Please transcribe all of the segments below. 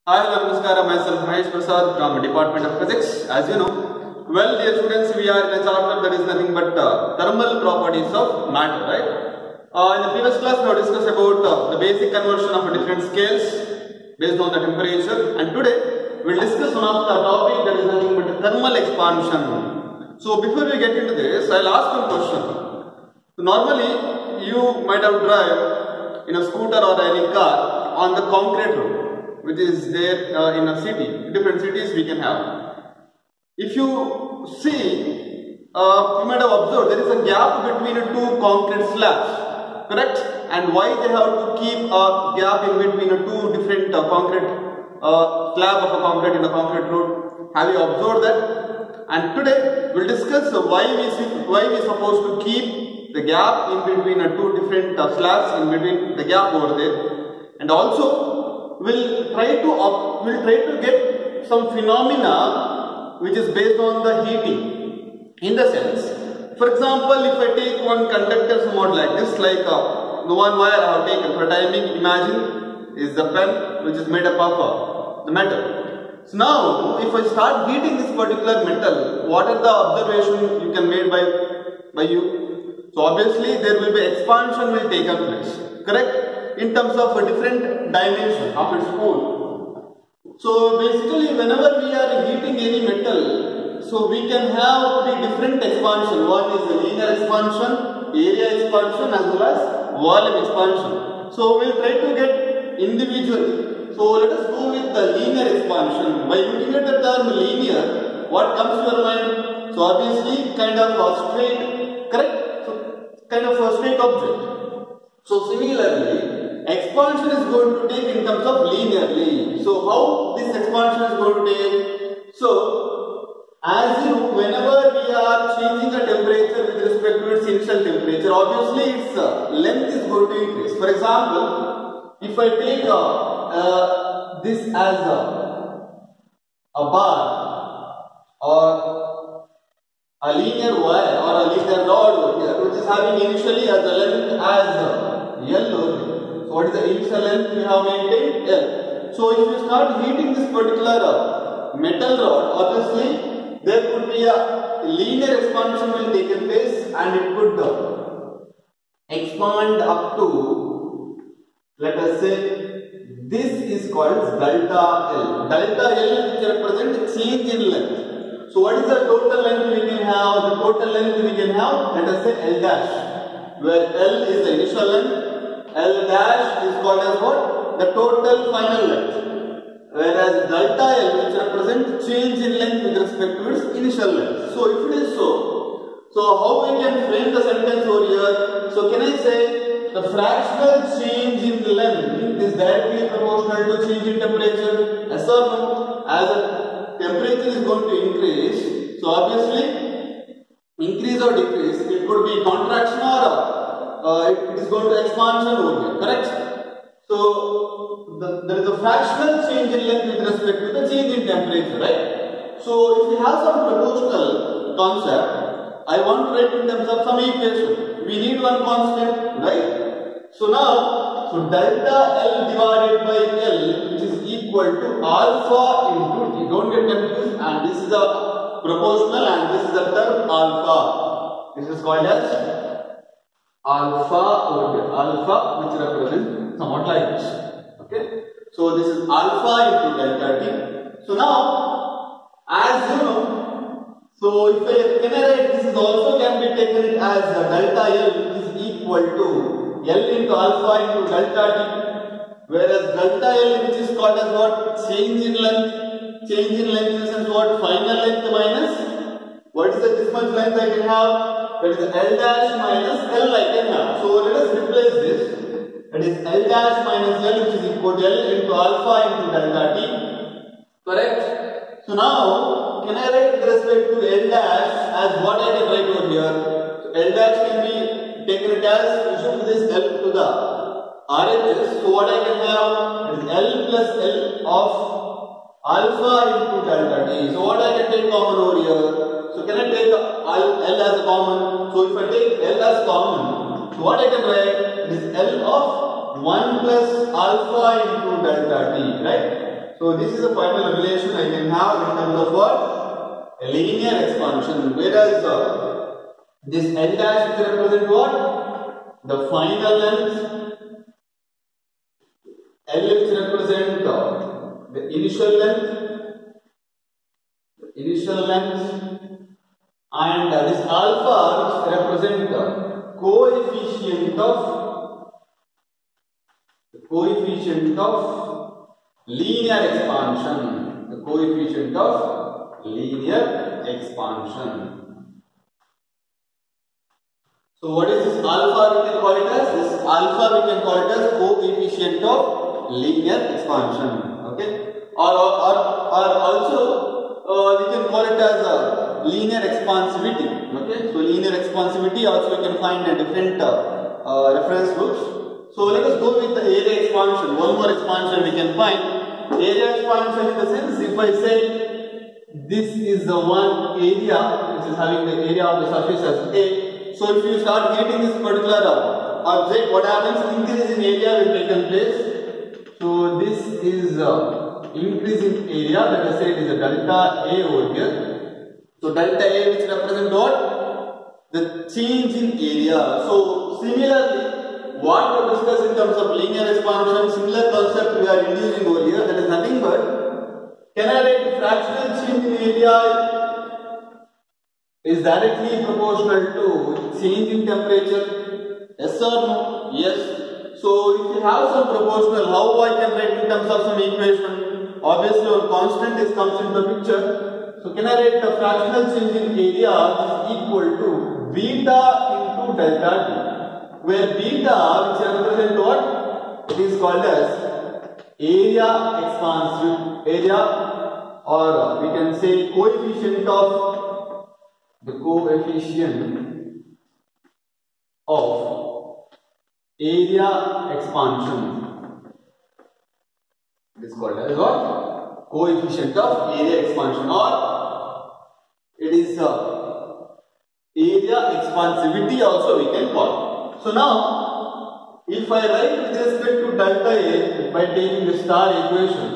Hi, hello, namaskar. Myself Mahesh Prasad from Department of Physics. As you know, well, dear students, we are in a chapter that is nothing but thermal properties of matter, right? In the previous class, we have discussed about the basic conversion of different scales based on the temperature, and today we will discuss one of the topic that is nothing but thermal expansion. So, before we get into this, I will ask one question. So, normally, you might have drive in a scooter or any car on the concrete road, which is there in a city. Different cities we can have. If you see, you might have observed there is a gap between two concrete slabs, correct? And why they have to keep a gap in between two different concrete slab of a concrete in a concrete road? Have you observed that? And today we'll discuss why we supposed to keep the gap in between two different slabs in between the gap over there, and also we'll try to get some phenomena which is based on the heating. In the sense, for example, if I take one conductor somewhat like this, like the one wire I have taken for timing, imagine is the pen which is made up of the metal. So now, if I start heating this particular metal, what are the observations you can make by you? So obviously there will be expansion will take place, correct? In terms of a different dimension of its pole. So basically whenever we are heating any metal, so we can have three different expansion. One is the linear expansion, area expansion as well as volume expansion. So we will try to get individually. So let us go with the linear expansion. By looking at the term linear, what comes to your mind? So obviously kind of a straight, correct? So kind of a straight object. So similarly, expansion is going to take in terms of linearly. So how this expansion is going to take? So as you whenever we are changing the temperature with respect to its initial temperature, obviously its length is going to increase. For example, if I take this as a bar or a linear wire or a linear rod over here, which is having initially as a length as L only. So what is the initial length we have maintained? L. So if you start heating this particular metal rod, obviously there could be a linear expansion will take place and it could expand up to, let us say, this is called delta L. Delta L which represents change in length. So what is the total length we can have? The total length we can have, let us say L dash, where L is the initial length. L dash is called as what? The total final length. Whereas delta L which represents change in length with respect to its initial length. So if it is so how we can frame the sentence over here? So can I say the fractional change in length is directly proportional to change in temperature? Yes or no? As the temperature is going to increase, so obviously increase or decrease, it could be contraction or it is going to expansion over here, correct? So there is a fractional change in length with respect to the change in temperature, right? So if we have some proportional concept, I want to write in terms of some equation. We need one constant, right? So now, delta L divided by L, which is equal to alpha into T. Don't get confused. And this is the proportional and this is the term alpha. This is called as alpha over here, alpha which represents somewhat like this. Okay, so this is alpha into delta T. So now, as you know, so if I write this is also can be taken as delta L which is equal to L into alpha into delta T, whereas delta L which is called as what? Change in length. Change in length in the sense what? Final length minus what is the difference length I can have? That is L dash minus L I can have. So let us replace this. That is L dash minus L which is equal to L into alpha into delta T. Correct? So now, can I write with respect to L dash as what I can write over here? So L dash can be taken as shift this L to the RHS. So what I can have is L plus L of alpha into delta T. So what I can take common over here? So can I take L as a common? So if I take L as common, so what I can write is L of 1 plus alpha into delta T, right? So this is the final relation I can have in terms of what? A linear expansion. Whereas this L dash which represent what? The final length. L which represent the initial length, and this alpha which represent the coefficient of linear expansion. The coefficient of linear expansion. So what is this alpha we can call it as? This alpha we can call it as coefficient of linear expansion. Okay? Or also we can call it as linear expansivity. Okay? So linear expansivity also we can find a different reference books. So let us go with the area expansion. One more expansion we can find. Area expansion in the sense, if I say this is the one area which is having the area of the surface as A. So if you start heating this particular object, what happens? Increase in area will take place. So this is increase in area, let us say it is a delta A over here. So delta A which represents what? The change in area. So similarly, what we discuss in terms of linear expansion, similar concept we are introducing over here, that is nothing but, can I write fractional change in area is directly proportional to change in temperature? Yes or no? Yes. So if you have some proportional, how I can write in terms of some equation? Obviously our constant comes into the picture. So can I write the fractional change in area is equal to beta into delta T? Where beta which represent what? It is called as area expansive area, or we can say coefficient of area expansion. It is called as what? Coefficient of area expansion, or it is area expansivity also we can call. So now, if I write with respect to delta A by taking the star equation,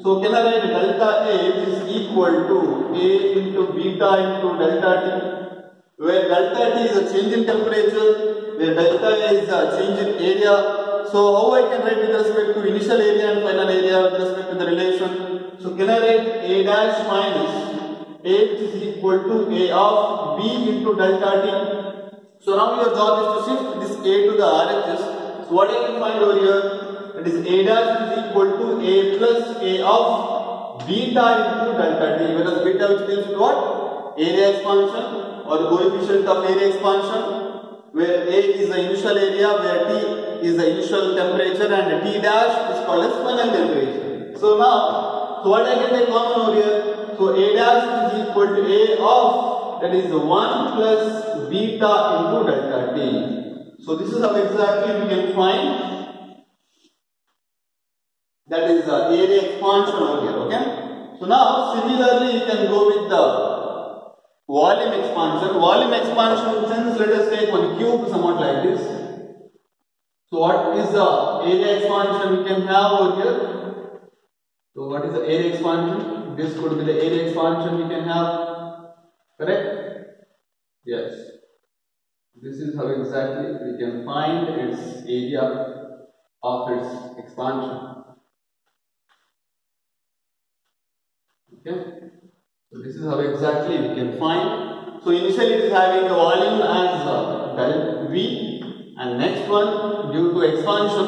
so can I write delta A which is equal to A into beta into delta T, where delta T is a change in temperature, where delta A is a change in area. So how I can write with respect to initial area and final area with respect to the relation? So can I write A dash minus A which is equal to A of B into delta T? So now your job is to shift this A to the RHS. So what I can find over here, that is A dash is equal to A plus A of beta into delta T, whereas beta which deals with what? Area expansion or coefficient of area expansion, where A is the initial area, where T is the initial temperature, and T dash is called as final temperature. So now, what I can take common over here? So A dash is equal to A of, that is 1 plus beta into delta T. So this is how exactly we can find, that is area expansion over here. Okay. So now similarly you can go with the volume expansion. Volume expansion sense, let us take one cube somewhat like this. So what is the area expansion we can have over here? So what is the area expansion? This could be the area expansion we can have. Correct? Yes. This is how exactly we can find its area of its expansion. Okay. So this is how exactly we can find. So initially it is having a volume as delta V, and next one due to expansion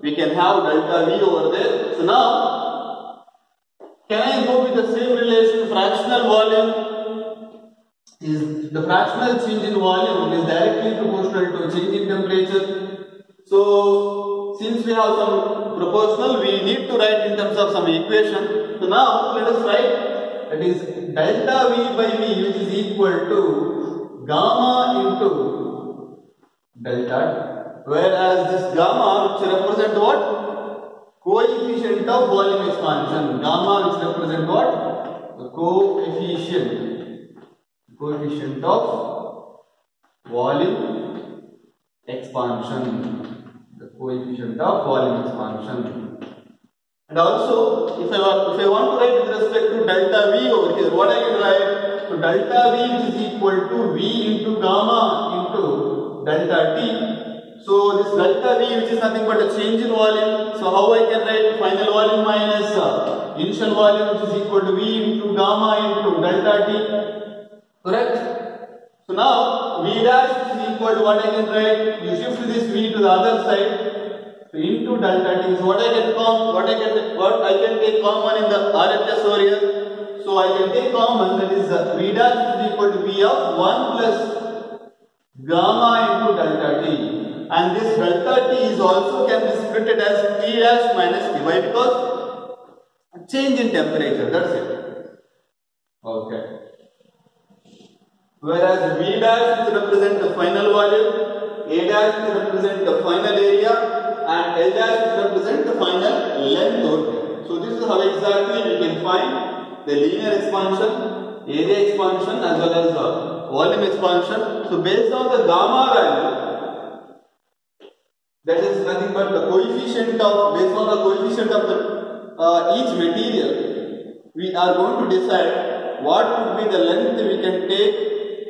we can have delta V over there. So now can I go with the same relation? Fractional volume is the fractional change in volume is directly proportional to change in temperature. So since we have some proportional, we need to write in terms of some equation. So now let us write, that is delta V by V, which is equal to gamma into delta, whereas this gamma which represent what? Coefficient of volume expansion. Gamma which represent what? The coefficient of volume expansion. The coefficient of volume expansion. And also, if I want to write with respect to delta V over here, what I can write? So delta V is equal to V into gamma into delta T. So this delta V, which is nothing but a change in volume. So how I can write final volume minus initial volume, which is equal to V into gamma into delta T. Correct? So now V dash is equal to what I can write? You shift this V to the other side. So into delta T. So what I can take common in the RHS over here. So I can take common, that is V dash is equal to V of 1 plus gamma into delta T. And this delta T is also can be split as T dash minus T. Why? Because change in temperature. That's it. Okay. Whereas V dash is represent the final volume, A dash is represent the final area, and L dash is represent the final length over here. So this is how exactly we can find the linear expansion, area expansion as well as volume expansion. So based on the gamma value, that is nothing but the coefficient of, based on the coefficient of the each material, we are going to decide what would be the length we can take,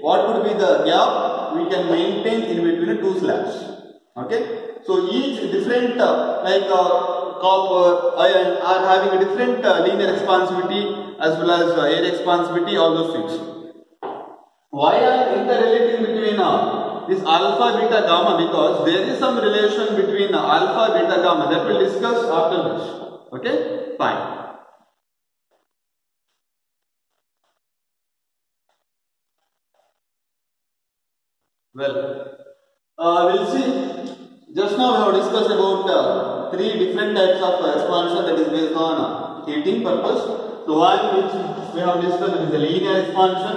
what would be the gap we can maintain in between two slabs. Okay. So each different copper, iron are having a different linear expansivity as well as area expansivity, all those things. Why I am interrelating between this alpha, beta, gamma? Because there is some relation between alpha, beta, gamma that we will discuss after this. Okay, fine. Well, we'll see. Just now we have discussed about three different types of expansion that is based on heating purpose. So one which we have discussed is the linear expansion,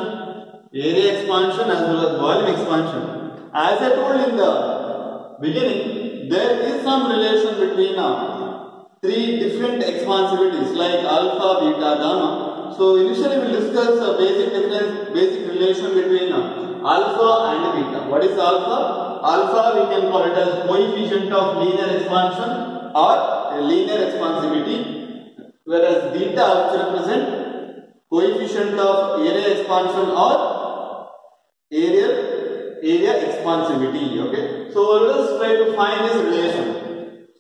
area expansion as well as volume expansion. As I told in the beginning, there is some relation between three different expansivities like alpha, beta, gamma. So initially we will discuss a basic relation between alpha and beta. What is alpha? Alpha we can call it as coefficient of linear expansion or linear expansivity, whereas beta which represent coefficient of area expansion or area expansivity. Okay, so let us try to find this relation.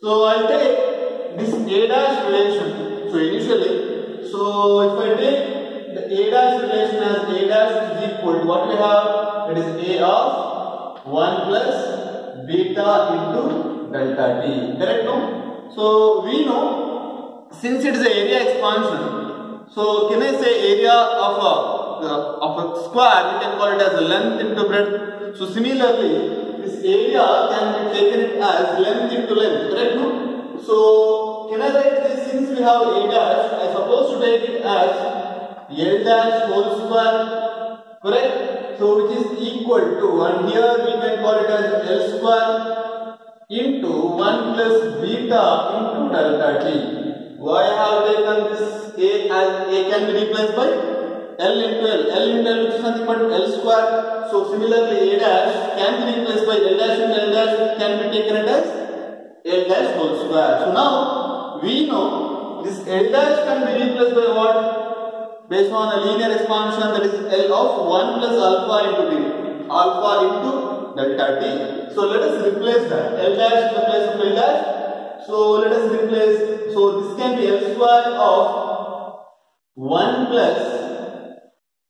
So I'll take this A dash relation. So initially, so if I take the A dash relation as A dash is equal to what we have, it is A of 1 plus beta into delta T. Correct? No? So we know, since it is an area expansion, so can I say area of a square, we can call it as length into breadth. So similarly, this area can be taken as length into length. Correct? No? So can I write this, since we have A dash, I suppose to take it as L dash whole square. Correct? So which is equal to, and here we can call it as L square into 1 plus beta into delta T. Why I have taken this A as A can be replaced by L into L. L into L which is nothing but L square. So similarly A dash can be replaced by L dash into L dash, which can be taken as L dash whole square. So now we know this L dash can be replaced by what? Based on a linear expansion, that is L of 1 plus alpha into T, alpha into delta T. So let us replace that. L dash in the place of L dash. So let us replace, so this can be L square of 1 plus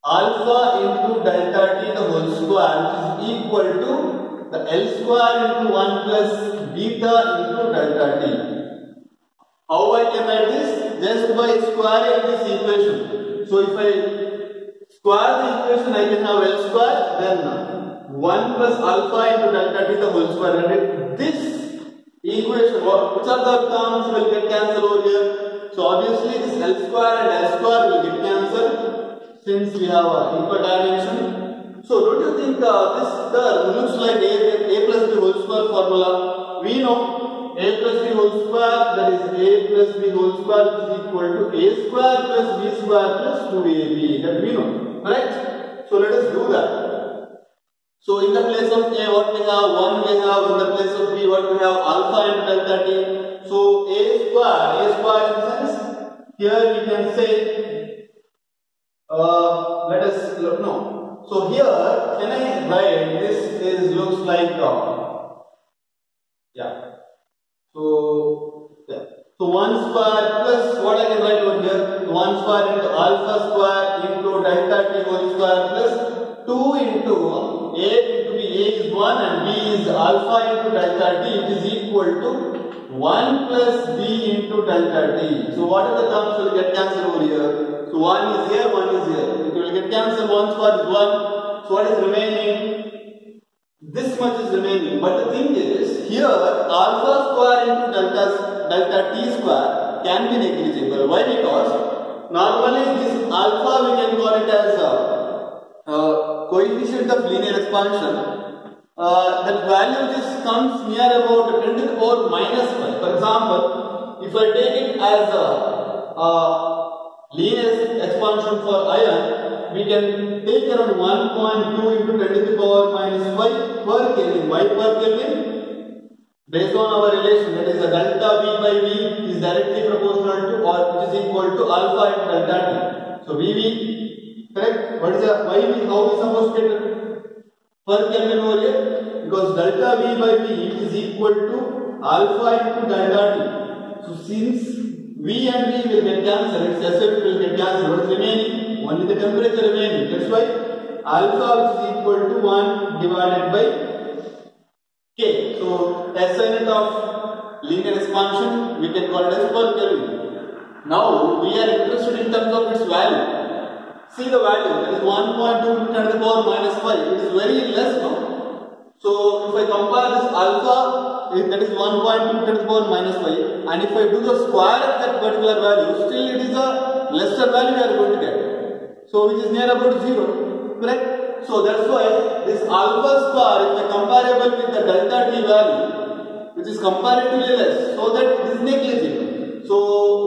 alpha into delta T the whole square, which is equal to the L square into 1 plus beta into delta T. How I can write this? Just by squaring this equation. So if I square the equation, I can have L square, then 1 plus alpha into delta T the whole square. And this equation, which are the terms will get cancelled over here? So obviously this L square and L square will get cancelled since we have equal dimension. So don't you think this term looks like A plus B whole square formula? We know A plus B whole square, that is A plus B whole square is equal to A square plus B square plus 2AB. That we know, correct? So let us do that. So in the place of A, what we have? 1 we have. In the place of B, what we have? Alpha and delta T. So A square in the sense here we can say, let us look, no. So here, can I write this is looks like, yeah. So 1 square plus what I can write over here? 1 square into alpha square into delta t whole square plus 2 into a into b. A is 1 and b is alpha into delta t. It is equal to 1 plus b into delta t. So what are the terms will get cancelled over here? So 1 is here, 1 is here. It will get cancelled. 1 square is 1. So what is remaining? This much is remaining. But the thing is, here alpha square into delta t square can be negligible. Why? Because normally this alpha we can call it as coefficient of linear expansion. That value just comes near about 10 to the power minus 5. For example, if I take it as a linear expansion for iron, we can take around 1.2 into 10 to the power minus 5 per Kelvin. Why per Kelvin? Based on our relation, that is the delta V by V is directly proportional to or which is equal to alpha into delta T. So VV, correct? What is the why we how we supposed to get per Kelvin over here? Because delta V by V is equal to alpha into delta T. So since V and V will get cancelled, its SL will get cancelled. What is remaining? Only the temperature remaining. That's why alpha which is equal to 1 divided by K. So SI unit of linear expansion we can call it as per Kelvin. Now we are interested in terms of its value. See the value, that is 1.2 to 10 to the power minus 5. It is very less, no? So if I compare this alpha, that is 1.2 to 10 to the power minus 5, and if I do the square of that particular value, still it is a lesser value we are going to get. So which is near about 0, correct? So that's why this alpha square is comparable with the delta t value, which is comparatively less, so that it is negligible. So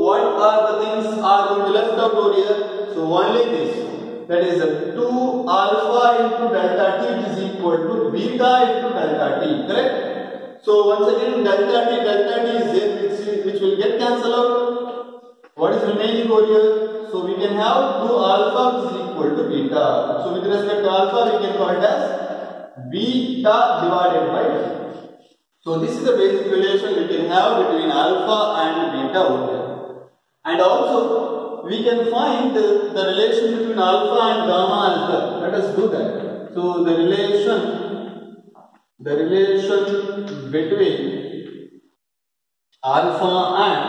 what are the things are going to left out over here? So only this, that is 2 alpha into delta t is equal to beta into delta t, correct? So once again delta t is there, which will get cancelled out. What is remaining over here? So we can have 2 alpha which is equal to beta. So with respect to alpha we can call it as beta divided by t. So this is the basic relation we can have between alpha and beta over here. And also we can find the relation between alpha and gamma as well. Let us do that. So the relation between alpha and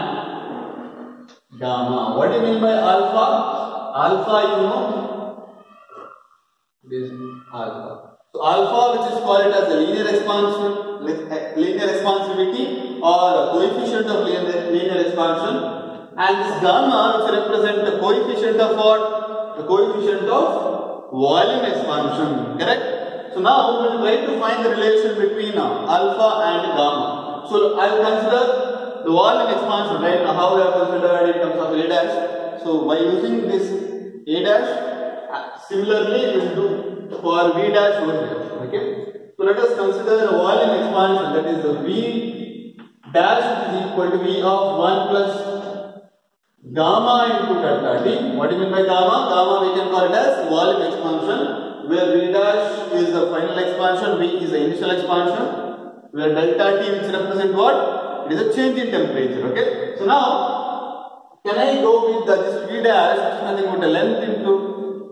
gamma. What do you mean by alpha? Alpha, you know, this alpha. So alpha, which is called as a linear expansivity or coefficient of linear expansion, and this gamma, which represents the coefficient of what? The coefficient of volume expansion. Correct? So now we will try to find the relation between alpha and gamma. So I will consider the volume expansion, right? Now how we have considered in terms of A dash. So by using this A dash, similarly we will do for V dash over here. Okay. So let us consider the volume expansion, that is the V dash is equal to V of 1 plus gamma into delta t. What do you mean by gamma? Gamma we can call it as volume expansion, where V dash is the final expansion, V is the initial expansion, where delta t which represent what? It is a change in temperature. Okay. So now can I go with this V dash, which is nothing but a length into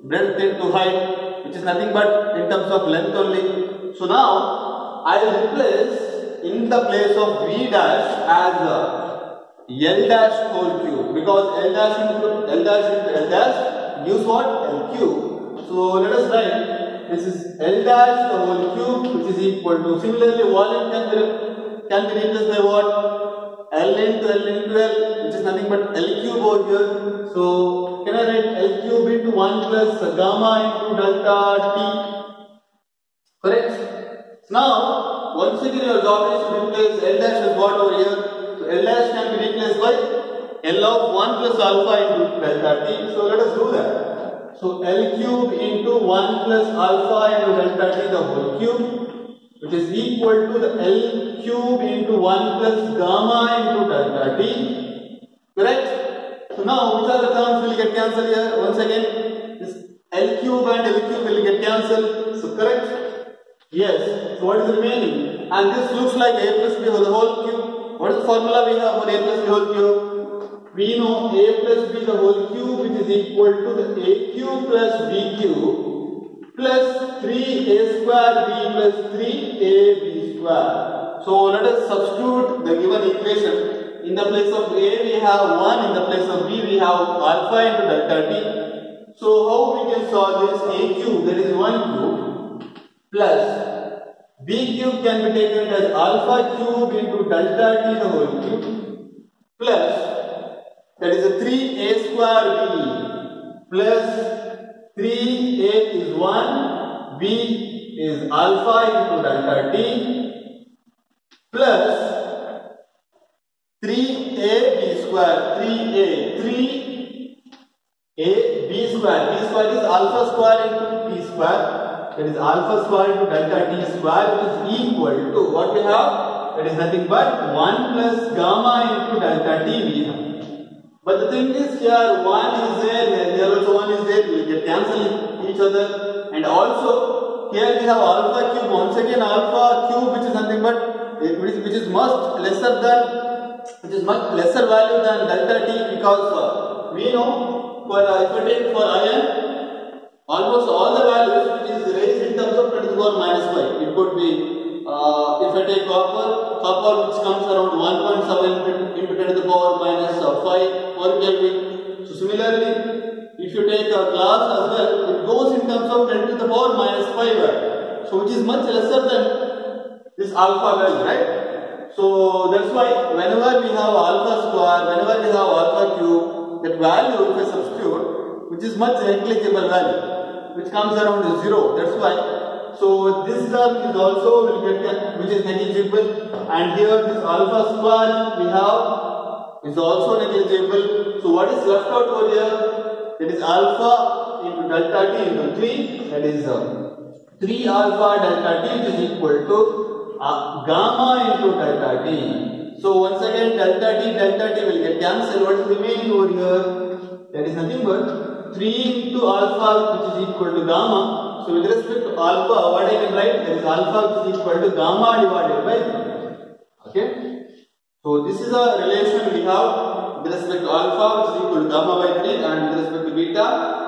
breadth into height, which is nothing but in terms of length only. So now I will replace in the place of V dash as L dash whole cube, because L dash into L dash gives what? L cube. So let us write this is L dash the whole cube, which is equal to, similarly volume can be replaced by what? L into L, which is nothing but L cube over here. So can I write L cube into 1 plus gamma into delta t? Correct? Now once again your job is to replace L dash as what over here? So L dash can be replaced by L of 1 plus alpha into delta t. So let us do that. So L cube into 1 plus alpha into delta t the whole cube, which is equal to the L cube into 1 plus gamma into delta t. Correct? So now which are the terms will get cancelled here? Once again, this L cube and L cube will get cancelled. So correct? Yes. So what is remaining? And this looks like a plus b whole cube. What is the formula we have for a plus b whole cube? We know a plus b the whole cube, which is equal to the a cube plus b cube plus 3a square b plus 3ab square. So let us substitute the given equation. In the place of a we have 1, in the place of b we have alpha into delta t. So how we can solve this? A cube, that is 1 cube, plus b cube can be taken as alpha cube into delta t the whole cube, plus that is a 3a square b plus 3a is 1, b is alpha into delta t plus 3ab square, 3a b square is alpha square into t square, that is alpha square into delta t square, which is equal to what we have? That is nothing but 1 plus gamma into delta t we have. But the thing is here 1 is there, here also 1 is there, we will get cancelling each other. And also here we have alpha cube, once again alpha cube, which is nothing but which is much lesser value than delta t, because we know for if we take for iron, almost all the values which is raised in terms of 10 to the power minus 5. It could be if I take copper which comes around 1.7 into 10 to the power minus 5 per Kelvin. So similarly, if you take a glass as well, it goes in terms of 10 to the power minus 5 value. So which is much lesser than this alpha value, right? So that's why whenever we have alpha square, whenever we have alpha cube, that value if I substitute, which is much negligible value, which comes around 0. That's why. So this term is also will get which is negligible, and here this alpha square we have is also negligible. So what is left out over here? That is alpha into delta t into 3. That is 3 alpha delta t, which is equal to gamma into delta t. So once again delta t will get cancelled. What is remaining over here? That is nothing but 3 into alpha, which is equal to gamma. So with respect to alpha, what I can write? There is alpha which is equal to gamma divided by 3. Okay. So this is a relation we have with respect to alpha, which is equal to gamma by 3, and with respect to beta,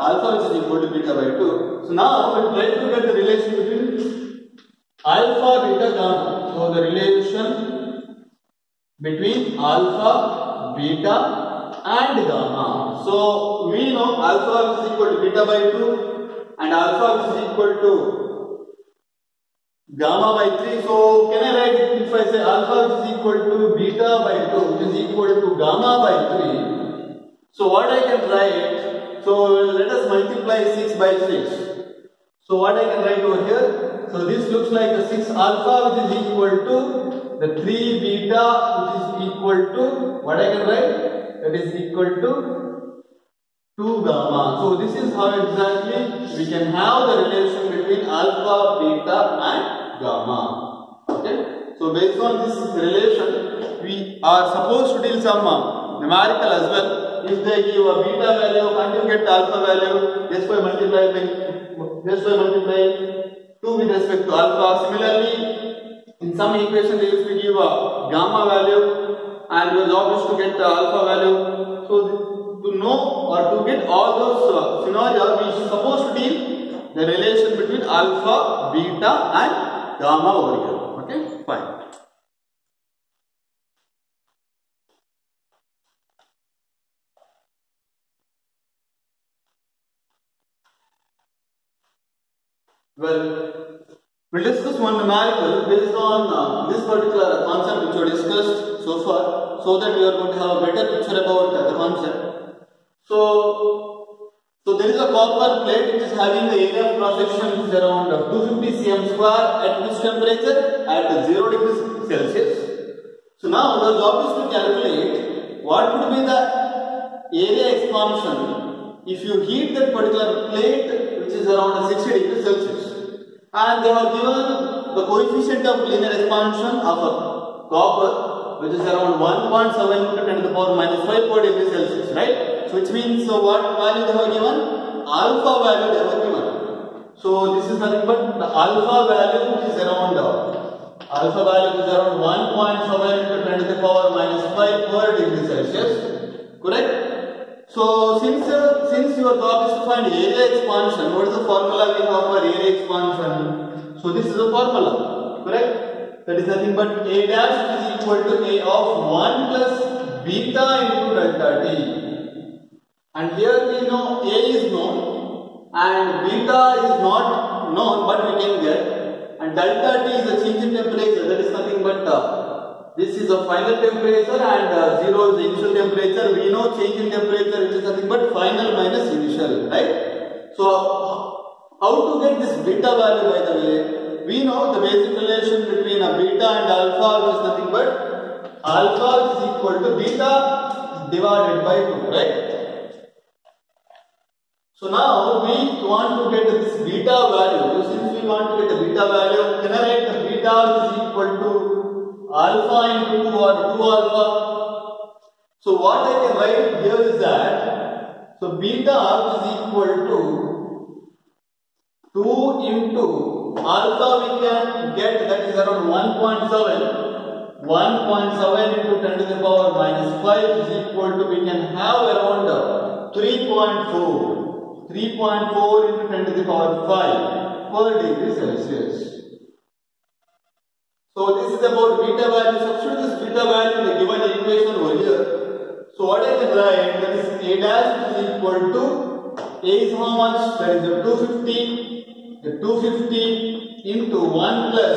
alpha which is equal to beta by 2. So now we will try to get the relation between alpha, beta, gamma. So the relation between alpha, beta and gamma. So we know alpha is equal to beta by 2 and alpha is equal to gamma by 3. So can I write it if I say alpha is equal to beta by 2, which is equal to gamma by 3. So what I can write? So let us multiply 6 by 6. So what I can write over here? So this looks like a 6 alpha, which is equal to the 3 beta, which is equal to what I can write? That is equal to 2 gamma. So this is how exactly we can have the relation between alpha, beta and gamma. Okay. So based on this relation, we are supposed to deal some numerical as well. If they give a beta value, conjugate alpha value, just by multiplying 2 with respect to alpha. Similarly, in some equation they used to give a gamma value, and your job is to get the alpha value. So to know or to get all those scenarios, we are supposed to deal the relation between alpha, beta and gamma over here. Okay, fine. Well, we'll discuss one numerical based on this particular concept which we discussed so far, so that we are going to have a better picture about the concept. So there is a copper plate which is having the area of cross section which is around 250 cm square at which temperature? At 0 degrees Celsius. So now the job is to calculate what would be the area expansion if you heat that particular plate which is around 60 degrees Celsius. And they have given the coefficient of linear expansion of a copper which is around 1.7 into 10 to the power minus 5 per degree Celsius, right? So which means what value they have given? Alpha value they have given. So this is nothing but the alpha value is around 1.7 into 10 to the power minus 5 per degree Celsius. Correct? So since your job is to find area expansion, what is the formula we have for area expansion? So this is the formula. Correct? That is nothing but A dash is equal to A of 1 plus beta into delta T. And here we know A is known and beta is not known, but we can get. And delta T is a change in temperature. That is nothing but this is a final temperature and 0 is the initial temperature. We know change in temperature, which is nothing but final minus initial, right? So how to get this beta value, by the way? We know the basic relation between a beta and alpha, which is nothing but alpha is equal to beta divided by 2, right? So now we want to get this beta value. Since we want to get the beta value, can I write the beta is equal to alpha into 2 or 2 alpha? So what I can write here is that, so beta is equal to 2 into alpha we can get, that is around 1.7. 1.7 into 10 to the power minus 5 is equal to, we can have around 3.4. 3.4 into 10 to the power 5 per degree Celsius. So this is about beta value. Substitute this beta value in the given equation over here. So what I can write, that is A dash is equal to, A is how much? That is 250. The 250 into 1 plus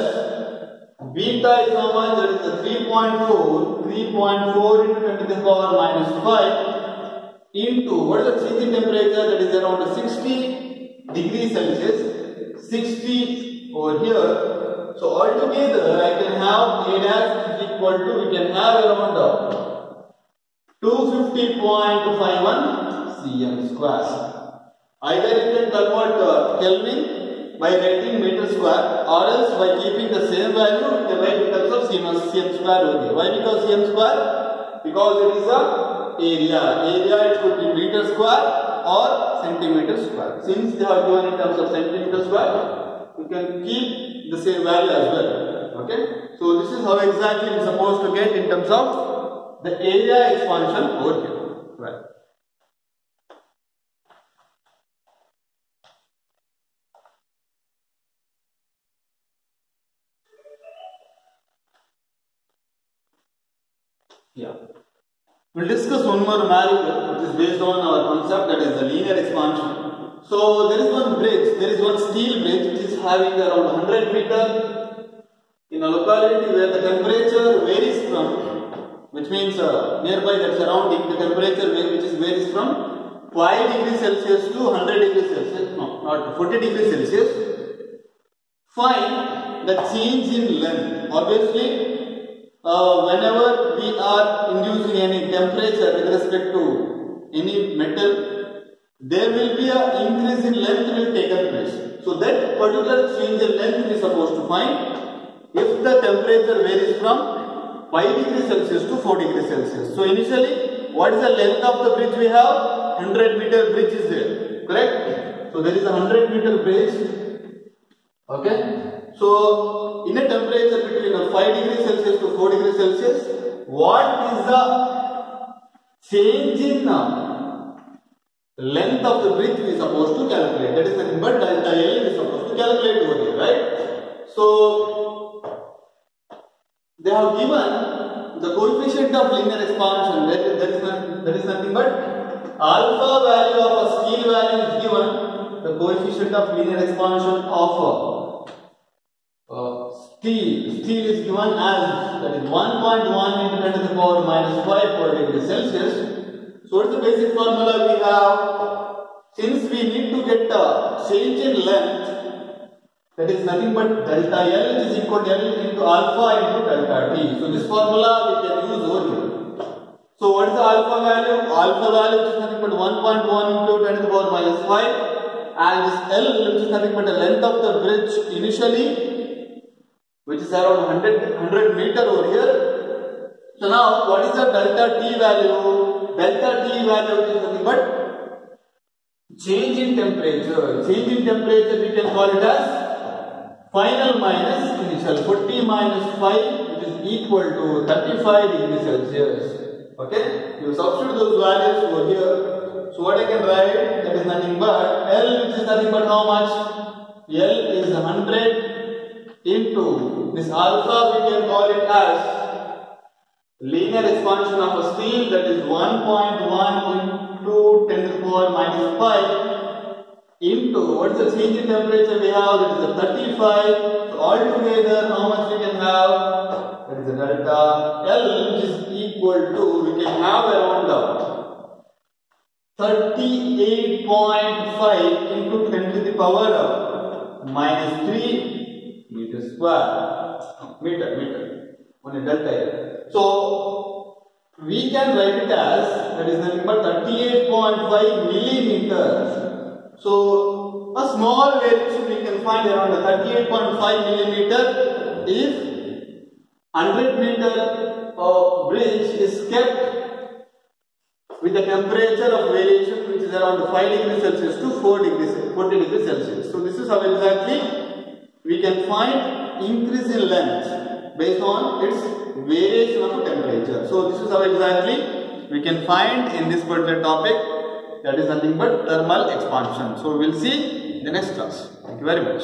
beta is how much? That is the 3.4. 3.4 into 10 to the power minus 5 into, what is the change in temperature? That is around 60 degrees Celsius. 60 over here. So altogether I can have A dash is equal to, we can have around 250.51 cm square. Either you can convert Kelvin by writing meter square, or else by keeping the same value you can write in terms of cm square only. Why? Because cm square? Because it is a area. Area it could be meter square or centimeter square. Since they are given in terms of centimeter square, you can keep the same value as well. Okay? So this is how exactly we are supposed to get in terms of the area expansion over here. Right. Yeah. We'll discuss one more variable which is based on our concept, that is the linear expansion. So there is one bridge, there is one steel bridge which is having around 100 meter in a locality where the temperature varies from, which means nearby that surrounding, the temperature which is varies from 5 degrees Celsius to 100 degrees Celsius, no, not 40 degrees Celsius. Find the change in length. Obviously, whenever we are inducing any temperature with respect to any metal, there will be an increase in length will take place. So that particular change in length we are supposed to find if the temperature varies from 5 degrees Celsius to 4 degrees Celsius. So initially, what is the length of the bridge we have? 100 meter bridge is there. Correct? So there is a 100 meter bridge. Okay? So in a temperature between 5 degrees Celsius to 4 degrees Celsius, what is the change in length of the bridge we are supposed to calculate? That is nothing but delta L we are supposed to calculate over here, right? So they have given the coefficient of linear expansion. That is nothing but alpha value of a steel value is given. The coefficient of linear expansion of steel is given as, that is 1.1 into 10 to the power minus 5 per degree Celsius. So what is the basic formula we have? Since we need to get a change in length, that is nothing but delta L is equal to L into alpha into delta T. So this formula we can use over here. So what is the alpha value? Alpha value is nothing but 1.1 into 10 to the power minus 5, and this L which is nothing but the length of the bridge initially, which is around 100 meter over here. So now what is the delta T value? delta T value is nothing but change in temperature. Change in temperature we can call it as final minus initial. 40 minus 5 which is equal to 35 degrees Celsius. Okay, you substitute those values over here. So what I can write, that is nothing but L, which is nothing but how much? L is 100 into this alpha, we can call it as linear expansion of a steel, that is 1.1 into 10 to the power minus 5 into what is the change in temperature we have, that is the 35. So altogether how much we can have, that is the delta L, which is equal to, we can have around 38.5 into 10 to the power minus 3 meter square. Meter. Only delta here. So we can write it as, that is nothing but 38.5 millimeters. So a small variation we can find around the 38.5 millimeter if 100 meter bridge is kept with a temperature of variation which is around 5 degrees Celsius to 40 degrees Celsius. So this is how exactly we can find increase in length based on its variation of temperature. So this is how exactly we can find in this particular topic, that is nothing but thermal expansion. So we will see in the next class. Thank you very much.